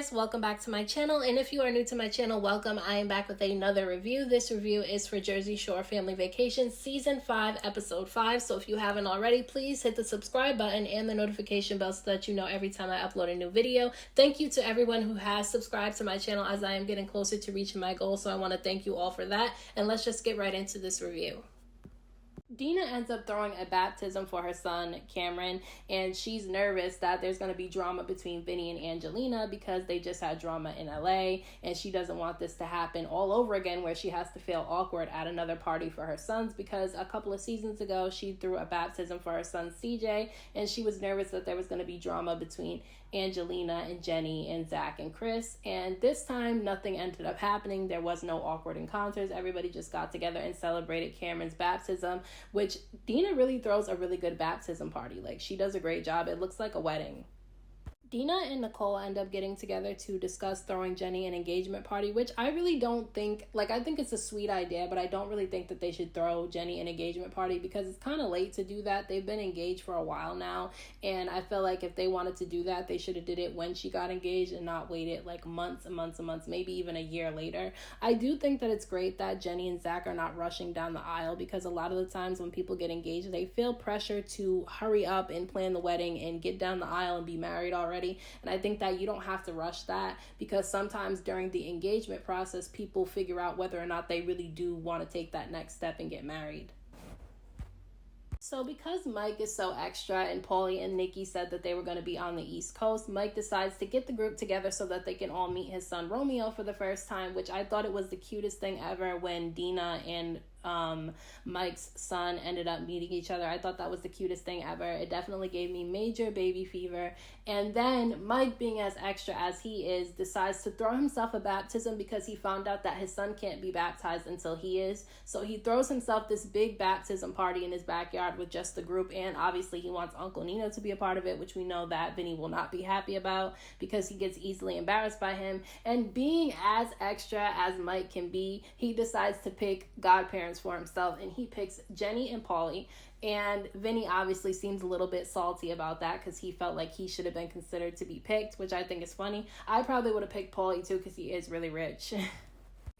guys, welcome back to my channel, and if you are new to my channel, welcome. I am back with another review. This review is for Jersey Shore Family Vacation Season 5, Episode 5, so if you haven't already, please hit the subscribe button and the notification bell so that you know every time I upload a new video. Thank you to everyone who has subscribed to my channel as I am getting closer to reaching my goal, so I want to thank you all for that, and let's just get right into this review. Dina ends up throwing a baptism for her son, Cameron, and she's nervous that there's going to be drama between Vinny and Angelina because they just had drama in LA, and she doesn't want this to happen all over again where she has to feel awkward at another party for her sons because a couple of seasons ago she threw a baptism for her son, CJ, and she was nervous that there was going to be drama between Angelina and Jenny and Zach and Chris, and this time nothing ended up happening. There was no awkward encounters. Everybody just got together and celebrated Cameron's baptism, which Dina really throws a really good baptism party. Like, she does a great job. It looks like a wedding. Dina and Nicole end up getting together to discuss throwing Jenny an engagement party, which I really don't think, I think it's a sweet idea, but I don't really think that they should throw Jenny an engagement party because it's kind of late to do that. They've been engaged for a while now, and I feel like if they wanted to do that, they should have did it when she got engaged and not waited like months and months and months, maybe even a year later. I do think that it's great that Jenny and Zach are not rushing down the aisle because a lot of the times when people get engaged, they feel pressure to hurry up and plan the wedding and get down the aisle and be married already. And I think that you don't have to rush that because sometimes during the engagement process, people figure out whether or not they really do want to take that next step and get married. So because Mike is so extra and Paulie and Nikki said that they were going to be on the East Coast, Mike decides to get the group together so that they can all meet his son Romeo for the first time, which I thought it was the cutest thing ever when Dina and Mike's son ended up meeting each other. I thought that was the cutest thing ever. It definitely gave me major baby fever. And then Mike, being as extra as he is, decides to throw himself a baptism because he found out that his son can't be baptized until he is. So he throws himself this big baptism party in his backyard with just the group, and obviously he wants Uncle Nino to be a part of it, which we know that Vinny will not be happy about because he gets easily embarrassed by him. And being as extra as Mike can be, he decides to pick godparents for himself, and he picks Jenny and Paulie. And Vinny obviously seems a little bit salty about that because he felt like he should have been considered to be picked, which I think is funny. I probably would have picked Paulie too because he is really rich.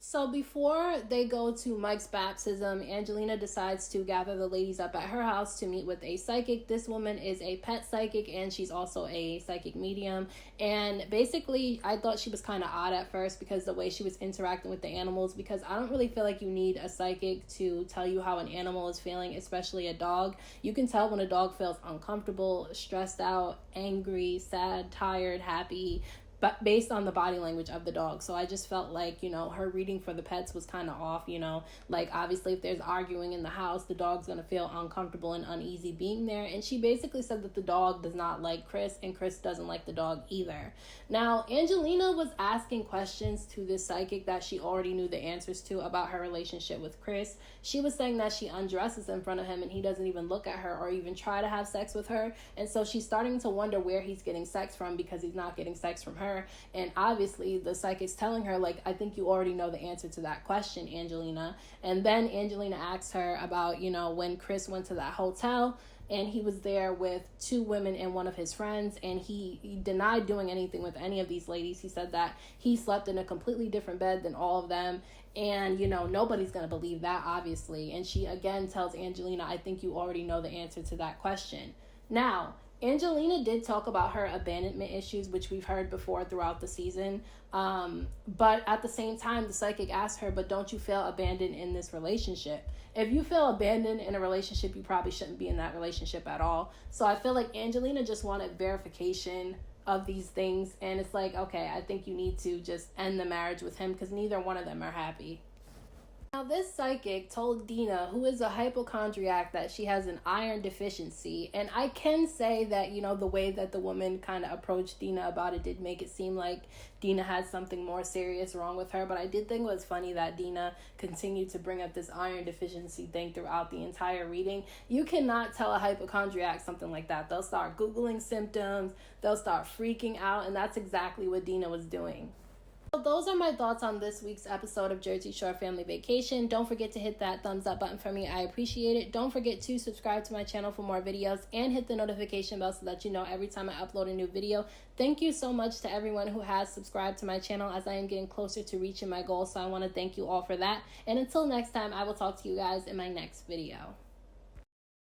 So before they go to Mike's baptism, Angelina decides to gather the ladies up at her house to meet with a psychic. This woman is a pet psychic, and she's also a psychic medium. And basically, I thought she was kind of odd at first because the way she was interacting with the animals, because I don't really feel like you need a psychic to tell you how an animal is feeling, especially a dog. You can tell when a dog feels uncomfortable, stressed out, angry, sad, tired, happy, but based on the body language of the dog. So I just felt like, her reading for the pets was kind of off, like obviously if there's arguing in the house, the dog's going to feel uncomfortable and uneasy being there. And she basically said that the dog does not like Chris, and Chris doesn't like the dog either. Now, Angelina was asking questions to this psychic that she already knew the answers to about her relationship with Chris. She was saying that she undresses in front of him and he doesn't even look at her or even try to have sex with her. And so she's starting to wonder where he's getting sex from because he's not getting sex from her. And obviously the psychic's telling her, I think you already know the answer to that question, Angelina. And then Angelina asks her about, when Chris went to that hotel and he was there with two women and one of his friends, and he denied doing anything with any of these ladies. He said that he slept in a completely different bed than all of them, and nobody's gonna believe that, obviously. And she again tells Angelina, I think you already know the answer to that question. Now, Angelina did talk about her abandonment issues, which we've heard before throughout the season. But at the same time, the psychic asked her, but don't you feel abandoned in this relationship? If you feel abandoned in a relationship, you probably shouldn't be in that relationship at all. So I feel like Angelina just wanted verification of these things. And it's like, okay, I think you need to just end the marriage with him because neither one of them are happy. Now, this psychic told Dina, who is a hypochondriac, that she has an iron deficiency. And I can say that, the way that the woman kind of approached Dina about it did make it seem like Dina had something more serious wrong with her. But I did think it was funny that Dina continued to bring up this iron deficiency thing throughout the entire reading. You cannot tell a hypochondriac something like that. They'll start Googling symptoms. They'll start freaking out. And that's exactly what Dina was doing. So those are my thoughts on this week's episode of Jersey Shore Family Vacation. Don't forget to hit that thumbs up button for me. I appreciate it. Don't forget to subscribe to my channel for more videos and hit the notification bell so that you know every time I upload a new video. Thank you so much to everyone who has subscribed to my channel, as I am getting closer to reaching my goal. So I want to thank you all for that. And until next time, I will talk to you guys in my next video.